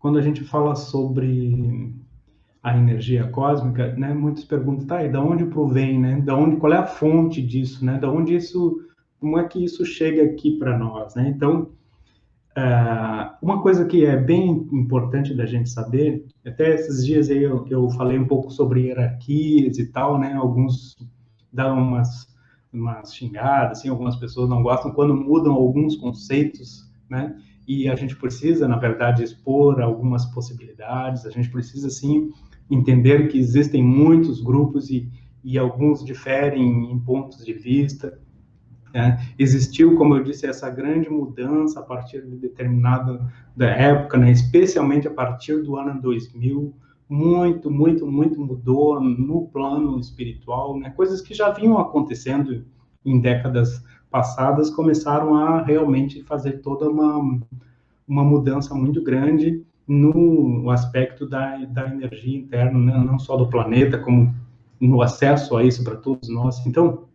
quando a gente fala sobre a energia cósmica, né, muitos perguntam, tá, e da onde provém, né? Da onde, qual é a fonte disso, né? Da onde isso, como é que isso chega aqui para nós, né? Então, uma coisa que é bem importante da gente saber, até esses dias aí eu falei um pouco sobre hierarquias e tal, né? Alguns dão umas xingadas, assim, algumas pessoas não gostam quando mudam alguns conceitos, né? E a gente precisa, na verdade, expor algumas possibilidades, a gente precisa, sim, entender que existem muitos grupos e alguns diferem em pontos de vista, né? Existiu, como eu disse, essa grande mudança a partir de determinada da época, né? Especialmente a partir do ano 2000, muito, muito, muito mudou no plano espiritual, né? Coisas que já vinham acontecendo em décadas passadas começaram a realmente fazer toda uma mudança muito grande no aspecto da energia interna, né? Não só do planeta, como no acesso a isso para todos nós. Então,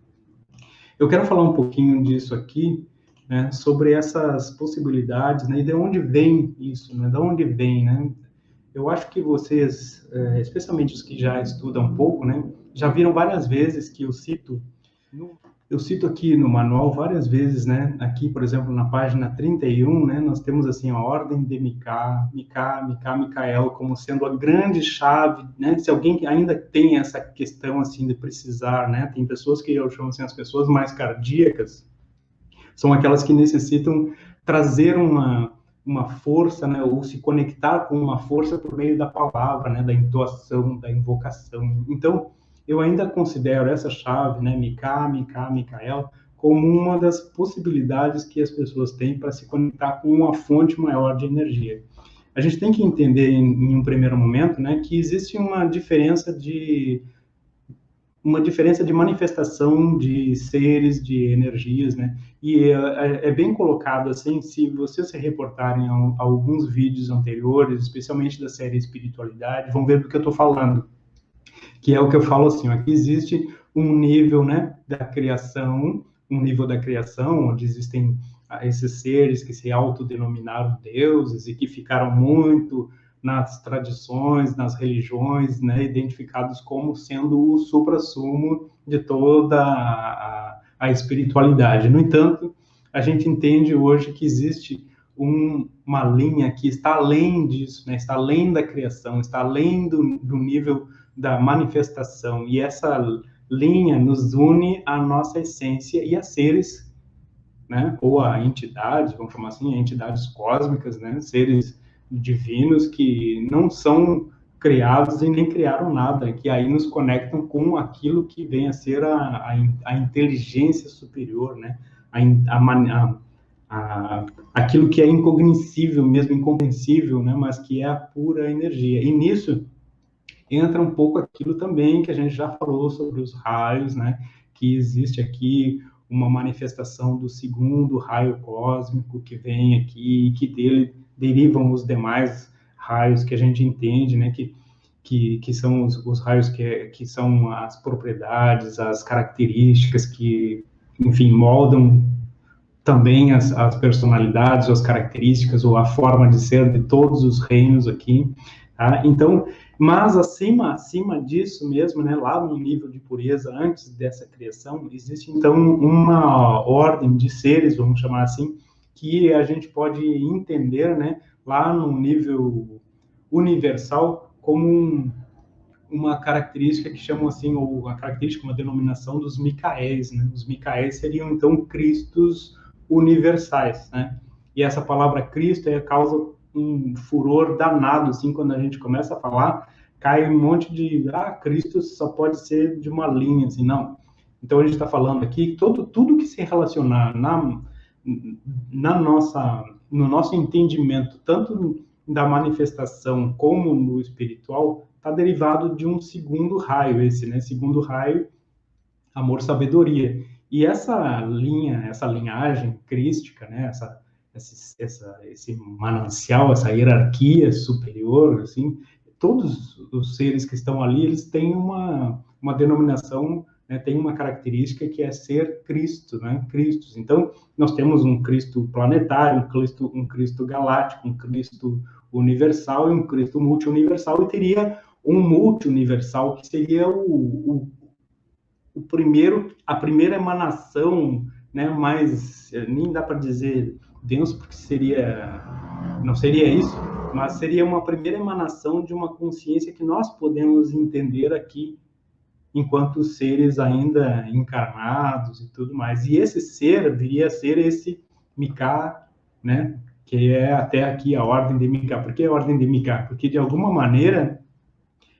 eu quero falar um pouquinho disso aqui, né, sobre essas possibilidades, né, e de onde vem isso, né, de onde vem, né? Eu acho que vocês, especialmente os que já estudam um pouco, né, já viram várias vezes que eu cito aqui no manual várias vezes, né? Aqui, por exemplo, na página 31, né, nós temos assim a ordem de Micael como sendo a grande chave, né? Se alguém ainda tem essa questão assim de precisar, né? Tem pessoas que eu chamo assim as pessoas mais cardíacas, são aquelas que necessitam trazer uma força, né, ou se conectar com uma força por meio da palavra, né, da intuação, da invocação. Então, eu ainda considero essa chave, né, Micael, como uma das possibilidades que as pessoas têm para se conectar com uma fonte maior de energia. A gente tem que entender, em um primeiro momento, né, que existe uma diferença de manifestação de seres, de energias, né? E é bem colocado assim, se vocês se reportarem a alguns vídeos anteriores, especialmente da série Espiritualidade, vão ver do que eu estou falando, que é o que eu falo assim, ó, que existe um nível, né, um nível da criação, onde existem esses seres que se autodenominaram deuses e que ficaram muito nas tradições, nas religiões, né, identificados como sendo o suprassumo de toda a espiritualidade. No entanto, a gente entende hoje que existe uma linha que está além disso, né, está além da criação, está além do nível da manifestação, e essa linha nos une à nossa essência e a seres, né, ou a entidades, vamos chamar assim, entidades cósmicas, né, seres divinos que não são criados e nem criaram nada, que aí nos conectam com aquilo que vem a ser a inteligência superior, né, aquilo que é incognoscível, mesmo incompreensível, né, mas que é a pura energia. E nisso entra um pouco aquilo também que a gente já falou sobre os raios, né? Que existe aqui uma manifestação do segundo raio cósmico que vem aqui e que dele derivam os demais raios que a gente entende, né? Que são os raios que são as propriedades, as características que, enfim, moldam também as personalidades, ou as características, ou a forma de ser de todos os reinos aqui. Tá? Então, mas acima disso mesmo, né, lá no nível de pureza, antes dessa criação, existe então uma ordem de seres, vamos chamar assim, que a gente pode entender, né, lá no nível universal como uma característica que chamam assim, ou uma característica, uma denominação dos Micaéis, né? Os Micaéis seriam então Cristos universais, né? E essa palavra Cristo causa um furor danado, assim, quando a gente começa a falar, cai um monte de, Cristo só pode ser de uma linha, assim, não. Então a gente está falando aqui, tudo que se relacionar no nosso entendimento, tanto da manifestação como no espiritual, está derivado de um segundo raio, esse, né? Segundo raio, amor, sabedoria. E essa linha, essa linhagem crística, né? Esse manancial, essa hierarquia superior, assim, todos os seres que estão ali, eles têm uma denominação, né, tem uma característica que é ser Cristo, né? Cristos. Então, nós temos um Cristo planetário, um Cristo galáctico, um Cristo universal e um Cristo multi-universal, e teria um multi-universal que seria a primeira emanação, né, mais, nem dá para dizer denso, porque não seria isso, mas seria uma primeira emanação de uma consciência que nós podemos entender aqui, enquanto seres ainda encarnados e tudo mais. E esse ser viria a ser esse Mika, né, que é até aqui a ordem de Mika. Por que a ordem de Mika? Porque, de alguma maneira,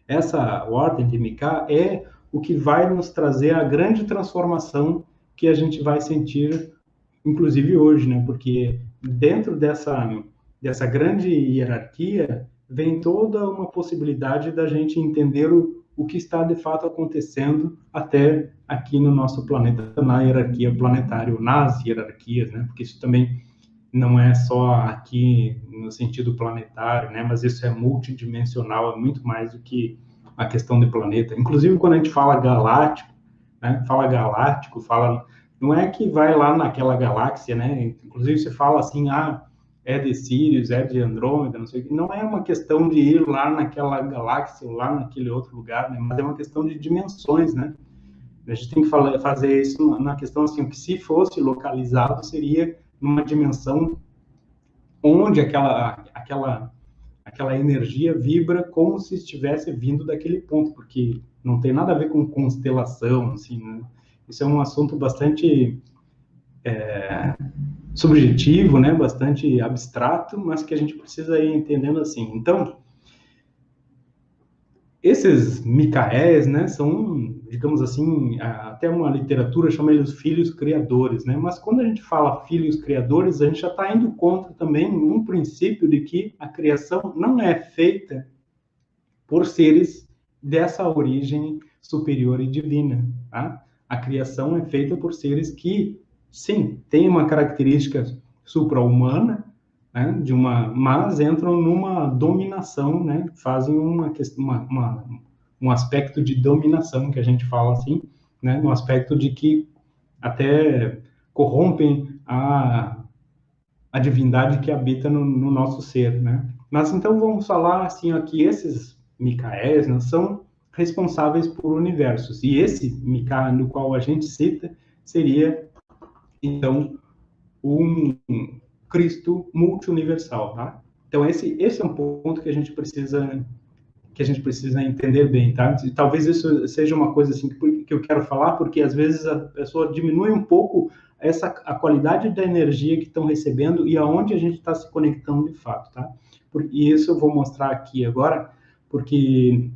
essa ordem de Mika é o que vai nos trazer a grande transformação que a gente vai sentir, inclusive hoje, né? Porque dentro dessa grande hierarquia vem toda uma possibilidade da gente entender o que está de fato acontecendo até aqui no nosso planeta, na hierarquia planetária, nas hierarquias, né? Porque isso também não é só aqui no sentido planetário, né? Mas isso é multidimensional, é muito mais do que a questão de planeta. Inclusive, quando a gente fala galáctico, né? Fala galáctico, não é que vai lá naquela galáxia, né? Inclusive, você fala assim, é de Sirius, é de Andrômeda, não sei o que. Não é uma questão de ir lá naquela galáxia ou lá naquele outro lugar, né? Mas é uma questão de dimensões, né? A gente tem que fazer isso na questão assim, que se fosse localizado, seria numa dimensão onde aquela energia vibra como se estivesse vindo daquele ponto, porque não tem nada a ver com constelação, assim, né? Isso é um assunto bastante subjetivo, né? Bastante abstrato, mas que a gente precisa ir entendendo assim. Então, esses Micaéis, né, são, digamos assim, até uma literatura chama eles filhos criadores, né? Mas quando a gente fala filhos criadores, a gente já está indo contra também um princípio de que a criação não é feita por seres dessa origem superior e divina, tá? A criação é feita por seres que, sim, têm uma característica supra-humana, né, mas entram numa dominação, né, fazem um aspecto de dominação, que a gente fala assim, né, um aspecto de que até corrompem a divindade que habita no nosso ser, né? Mas então vamos falar assim aqui, esses Micaéis, né, são responsáveis por universos, e esse Mika no qual a gente cita seria, então, um Cristo multi-universal, tá? Então esse é um ponto que a gente precisa entender bem, tá? E talvez isso seja uma coisa assim que eu quero falar, porque às vezes a pessoa diminui um pouco a qualidade da energia que estão recebendo e aonde a gente está se conectando de fato, tá? E isso eu vou mostrar aqui agora, porque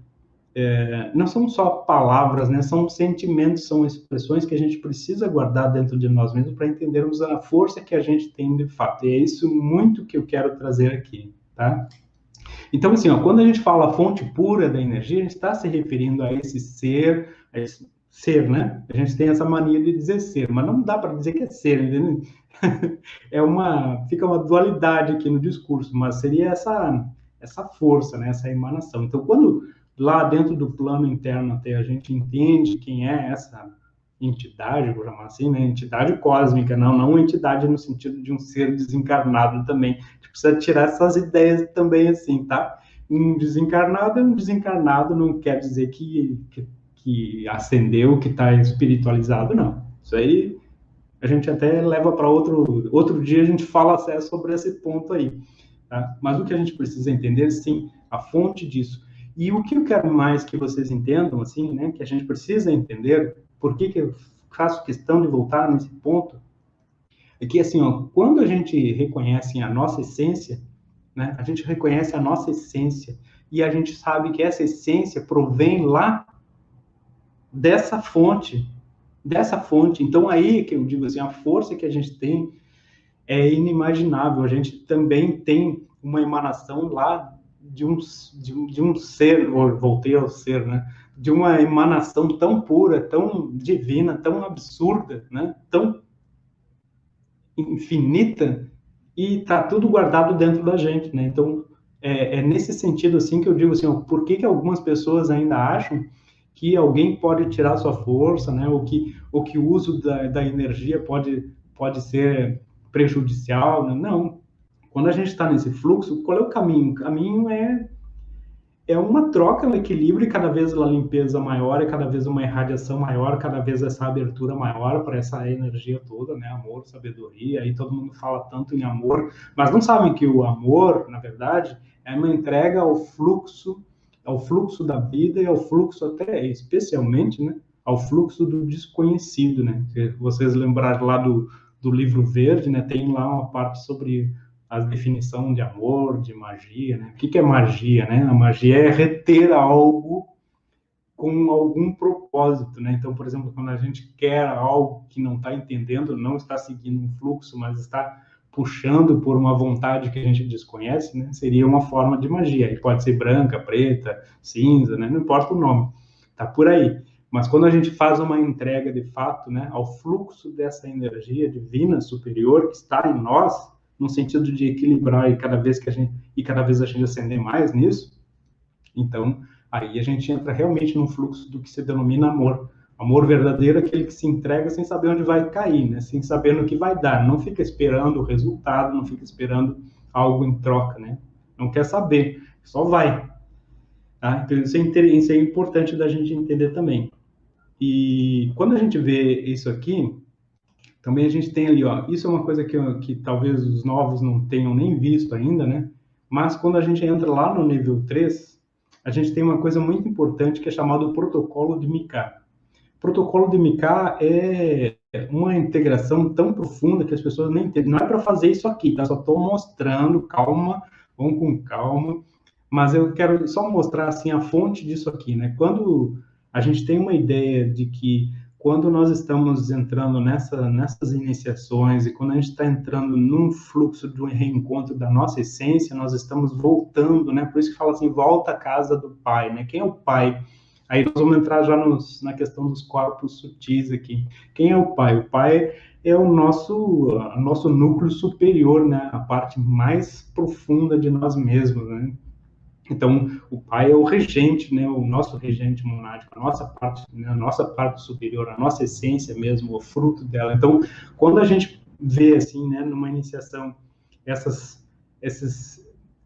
não são só palavras, né? São sentimentos, são expressões que a gente precisa guardar dentro de nós mesmos para entendermos a força que a gente tem de fato. E é isso muito que eu quero trazer aqui, tá? Então, assim, quando a gente fala fonte pura da energia, a gente está se referindo a esse ser, né? A gente tem essa mania de dizer ser, mas não dá para dizer que é ser, entendeu? Fica uma dualidade aqui no discurso, mas seria essa força, né? Essa emanação. Então, quando lá dentro do plano interno até a gente entende quem é essa entidade, vou chamar assim, né? Entidade cósmica, não entidade no sentido de um ser desencarnado também. A gente precisa tirar essas ideias também assim, tá? Um desencarnado é um desencarnado, não quer dizer que ascendeu, que está espiritualizado, não. Isso aí a gente até leva para outro dia, a gente fala sobre esse ponto aí. Tá? Mas o que a gente precisa entender, sim, a fonte disso. E o que eu quero mais que vocês entendam, assim, né, que a gente precisa entender, por que eu faço questão de voltar nesse ponto, é que, assim, quando a gente reconhece a nossa essência, né, a gente reconhece a nossa essência e a gente sabe que essa essência provém lá dessa fonte. Então, aí que eu digo assim, a força que a gente tem é inimaginável. A gente também tem uma emanação lá de um ser, voltei ao ser, né? De uma emanação tão pura, tão divina, tão absurda, né? Tão infinita, e tá tudo guardado dentro da gente, né? Então, é nesse sentido, assim, que eu digo assim, por que algumas pessoas ainda acham que alguém pode tirar sua força, né? Ou que o uso da energia pode ser prejudicial, né? Não. Quando a gente está nesse fluxo, qual é o caminho? O caminho é uma troca, um equilíbrio, e cada vez uma limpeza maior, e cada vez uma irradiação maior, cada vez essa abertura maior para essa energia toda, né? Amor, sabedoria, aí todo mundo fala tanto em amor, mas não sabem que o amor, na verdade, é uma entrega ao fluxo da vida e ao fluxo até, especialmente, né? Ao fluxo do desconhecido, né? Se vocês lembrarem lá do livro verde, né? Tem lá uma parte sobre a definição de amor, de magia, né? O que é magia, né? A magia é reter algo com algum propósito, né? Então, por exemplo, quando a gente quer algo que não está entendendo, não está seguindo um fluxo, mas está puxando por uma vontade que a gente desconhece, né? Seria uma forma de magia. E pode ser branca, preta, cinza, né? Não importa o nome. Tá por aí. Mas quando a gente faz uma entrega de fato, né, ao fluxo dessa energia divina superior que está em nós, no sentido de equilibrar e cada vez a gente ascender mais nisso, então aí a gente entra realmente num fluxo do que se denomina amor. Amor verdadeiro é aquele que se entrega sem saber onde vai cair, né? Sem saber no que vai dar. Não fica esperando o resultado, não fica esperando algo em troca, né? Não quer saber, só vai. Tá? Então isso é importante da gente entender também. E quando a gente vê isso aqui, também a gente tem ali, ó, isso é uma coisa que talvez os novos não tenham nem visto ainda, né? Mas quando a gente entra lá no nível 3, a gente tem uma coisa muito importante que é chamado protocolo de Mika. O protocolo de Mika é uma integração tão profunda que as pessoas nem entendem. Não é para fazer isso aqui, tá? Só estou mostrando, calma, vamos com calma. Mas eu quero só mostrar assim a fonte disso aqui, né? Quando a gente tem uma ideia de que quando nós estamos entrando nessas iniciações e quando a gente está entrando num fluxo de um reencontro da nossa essência, nós estamos voltando, né? Por isso que fala assim, volta à casa do Pai, né? Quem é o Pai? Aí nós vamos entrar já na questão dos corpos sutis aqui. Quem é o Pai? O Pai é o nosso núcleo superior, né? A parte mais profunda de nós mesmos, né? Então, o pai é o regente, né, o nosso regente monádico, a nossa parte superior, a nossa essência mesmo, o fruto dela. Então, quando a gente vê, assim, né, numa iniciação, esses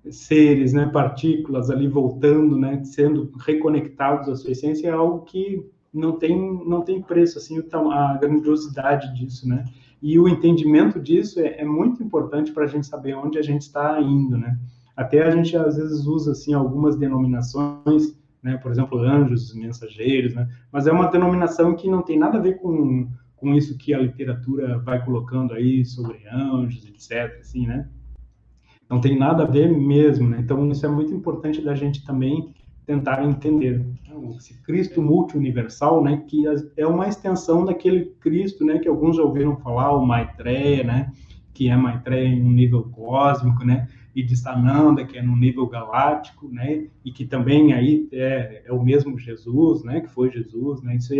seres, né, partículas ali voltando, né, sendo reconectados à sua essência, é algo que não tem preço, assim, a grandiosidade disso, né? E o entendimento disso é muito importante para a gente saber onde a gente está indo, né? Até a gente, às vezes, usa, assim, algumas denominações, né? Por exemplo, anjos, mensageiros, né? Mas é uma denominação que não tem nada a ver com isso que a literatura vai colocando aí sobre anjos, etc., assim, né? Não tem nada a ver mesmo, né? Então, isso é muito importante da gente também tentar entender. Esse Cristo multi-universal, né? Que é uma extensão daquele Cristo, né? Que alguns já ouviram falar, o Maitreya, né? Que é Maitreya em um nível cósmico, né? E de Sananda, que é no nível galáctico, né? E que também aí é o mesmo Jesus, né? Que foi Jesus, né? Isso aí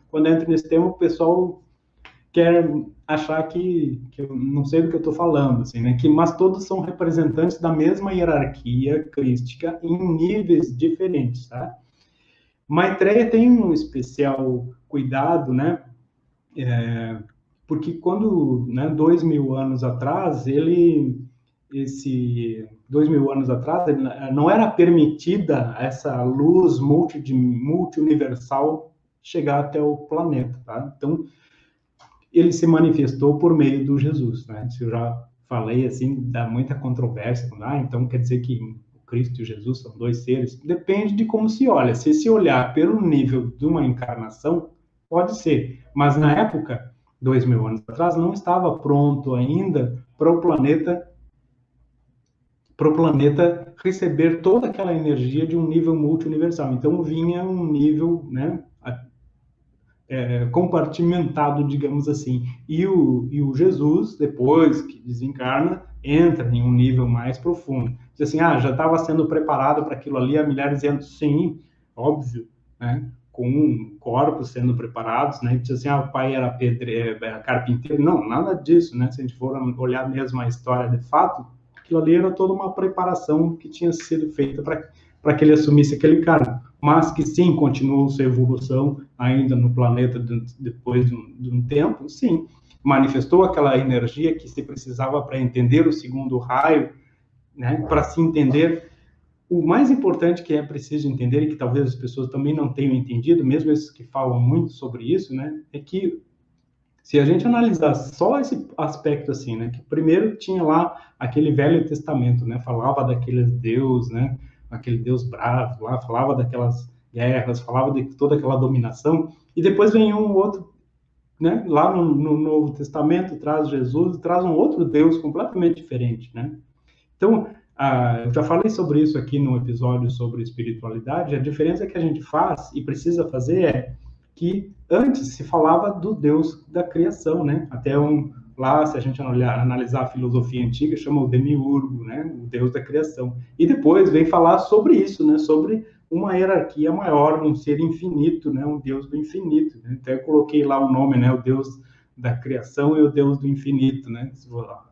quando entra nesse tema, o pessoal quer achar que eu não sei do que eu estou falando, assim, né? Mas todos são representantes da mesma hierarquia crística em níveis diferentes, tá? Maitreya tem um especial cuidado, né? Porque quando, né, 2.000 anos atrás, 2.000 anos atrás, não era permitida essa luz multi-universal chegar até o planeta, tá? Então, ele se manifestou por meio do Jesus, né? Isso eu já falei, assim, dá muita controvérsia. Então quer dizer que o Cristo e o Jesus são dois seres? Depende de como se olha. Se olhar pelo nível de uma encarnação, pode ser. Mas na época, 2.000 anos atrás, não estava pronto ainda para o planeta receber toda aquela energia de um nível multi-universal. Então vinha um nível, né, compartimentado, digamos assim. E o Jesus, depois que desencarna, entra em um nível mais profundo. Diz assim, já estava sendo preparado para aquilo ali há milhares de anos. Sim, óbvio, né? Com corpos sendo preparados, né? Diz assim, o pai era carpinteiro. Não, nada disso, né? Se a gente for olhar mesmo a história de fato, aquilo ali era toda uma preparação que tinha sido feita para que ele assumisse aquele cargo. Mas que sim, continuou sua evolução ainda no planeta depois de um tempo, sim. manifestou aquela energia que se precisava para entender o segundo raio, né? Para se entender. O mais importante que é preciso entender, e que talvez as pessoas também não tenham entendido, mesmo esses que falam muito sobre isso, né? É que se a gente analisar só esse aspecto assim, né, que primeiro tinha lá aquele Velho Testamento, né, falava daquele Deus, né, aquele Deus bravo lá, falava daquelas guerras, falava de toda aquela dominação, e depois vem um outro, né, lá no Novo Testamento traz Jesus, traz um outro Deus completamente diferente, né? Então, eu já falei sobre isso aqui no episódio sobre espiritualidade. A diferença que a gente faz e precisa fazer é que antes se falava do Deus da criação, né? Lá, se a gente analisar a filosofia antiga, chama o demiurgo, né? O Deus da criação. E depois vem falar sobre isso, né? Sobre uma hierarquia maior, um ser infinito, né? Um Deus do infinito. Né? Então eu coloquei lá o nome, né? O Deus da criação e o Deus do infinito, né?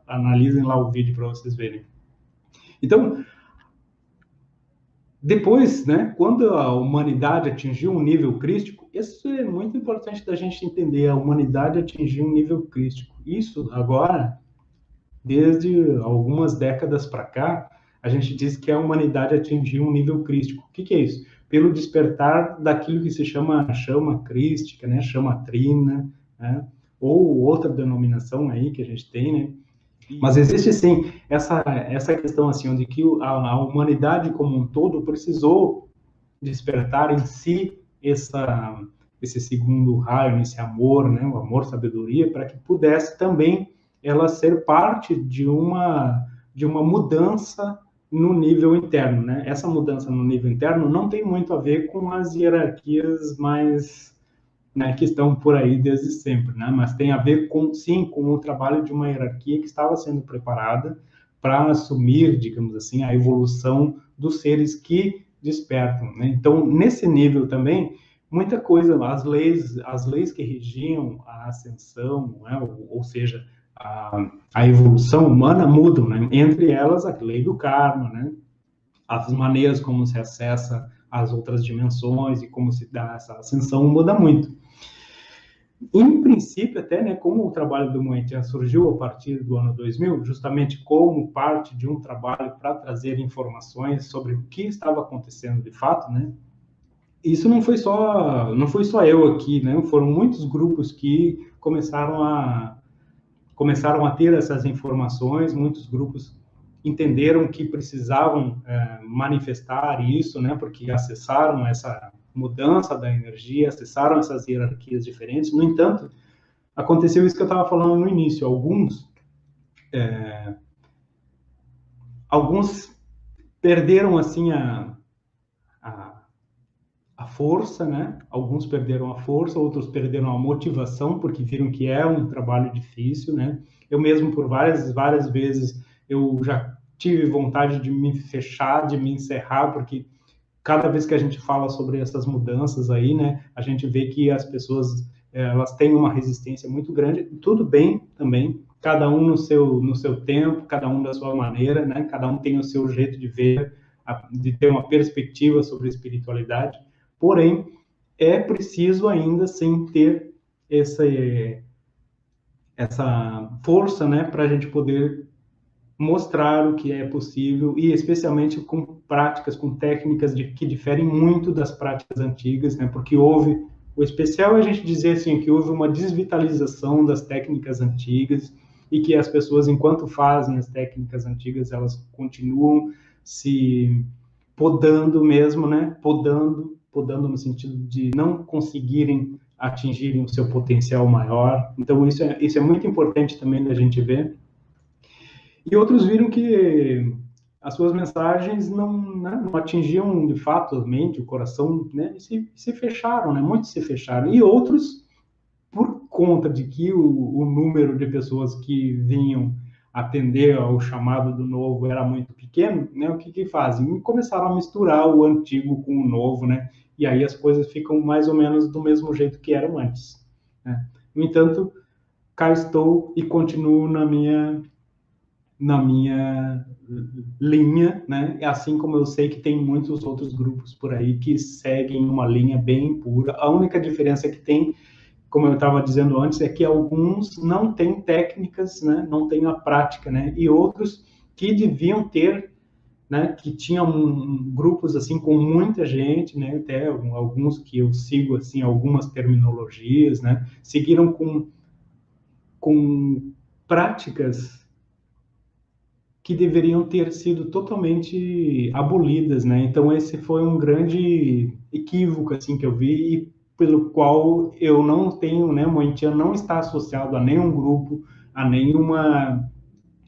Analisem lá o vídeo para vocês verem. Então, depois, né, quando a humanidade atingiu um nível crístico, isso é muito importante da gente entender, a humanidade atingiu um nível crístico. Isso, agora, desde algumas décadas para cá, a gente diz que a humanidade atingiu um nível crístico. O que é isso? Pelo despertar daquilo que se chama chama crística, né, chama trina, né, ou outra denominação aí que a gente tem, né? Mas existe sim essa questão assim, onde que a humanidade como um todo precisou despertar em si esse segundo raio, esse amor, né, o amor sabedoria, para que pudesse também ela ser parte de uma mudança no nível interno, né? Essa mudança no nível interno não tem muito a ver com as hierarquias mais, né, que estão por aí desde sempre, né? Mas tem a ver sim, com o trabalho de uma hierarquia que estava sendo preparada para assumir, digamos assim, a evolução dos seres que despertam, né? Então, nesse nível também, muita coisa, as leis que regiam a ascensão, né, ou seja, a evolução humana mudam, né? Entre elas, a lei do karma, né? As maneiras como se acessa as outras dimensões e como se dá essa ascensão muda muito. Em princípio, até, né, como o trabalho do Moentian surgiu a partir do ano 2000, justamente como parte de um trabalho para trazer informações sobre o que estava acontecendo de fato, né? Isso não foi só eu aqui, né? Foram muitos grupos que começaram a ter essas informações, muitos grupos entenderam que precisavam manifestar isso, né? Porque acessaram essa mudança da energia, acessaram essas hierarquias diferentes. No entanto, aconteceu isso que eu estava falando no início. Alguns perderam assim a força, né? Alguns perderam a força, outros perderam a motivação porque viram que é um trabalho difícil, né? Eu mesmo por várias vezes eu já tive vontade de me fechar, de me encerrar, porque cada vez que a gente fala sobre essas mudanças aí, né, a gente vê que as pessoas elas têm uma resistência muito grande. Tudo bem também, cada um no seu tempo, cada um da sua maneira, né? Cada um tem o seu jeito de ver, de ter uma perspectiva sobre a espiritualidade. Porém, é preciso ainda assim ter essa força, né, para a gente poder mostrar o que é possível, e especialmente com práticas, com técnicas que diferem muito das práticas antigas, né? Porque o especial é a gente dizer assim, que houve uma desvitalização das técnicas antigas e que as pessoas, enquanto fazem as técnicas antigas, elas continuam se podando mesmo, né? Podando no sentido de não conseguirem atingirem o seu potencial maior. Então, isso é muito importante também da gente ver. E outros viram que as suas mensagens não atingiam de fato a mente, o coração, né? E se fecharam, né? Muitos se fecharam. E outros, por conta de que o número de pessoas que vinham atender ao chamado do novo era muito pequeno, né? O que fazem? Começaram a misturar o antigo com o novo, né? E aí as coisas ficam mais ou menos do mesmo jeito que eram antes, né? No entanto, cá estou e continuo na minha linha, né? Assim como eu sei que tem muitos outros grupos por aí que seguem uma linha bem pura. A única diferença que tem, como eu estava dizendo antes, é que alguns não têm técnicas, né, não têm a prática, né, e outros que deviam ter, né, que tinham grupos assim com muita gente, né, até alguns que eu sigo assim algumas terminologias, né, seguiram com práticas que deveriam ter sido totalmente abolidas, né? Então esse foi um grande equívoco assim que eu vi e pelo qual eu não tenho, né, Moentian não está associado a nenhum grupo, a nenhuma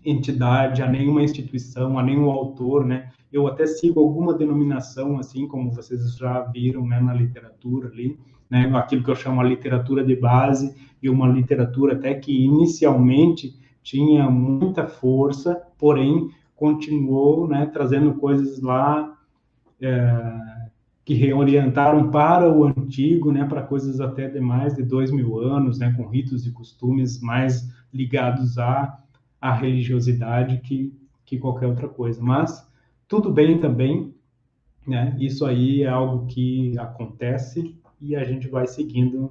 entidade, a nenhuma instituição, a nenhum autor, né? Eu até sigo alguma denominação, assim como vocês já viram, né, na literatura ali, né? Aquilo que eu chamo a literatura de base e uma literatura até que inicialmente tinha muita força, porém continuou, né, trazendo coisas lá que reorientaram para o antigo, né, para coisas até de mais de 2.000 anos, né, com ritos e costumes mais ligados à religiosidade que qualquer outra coisa. Mas tudo bem também, né, isso aí é algo que acontece e a gente vai seguindo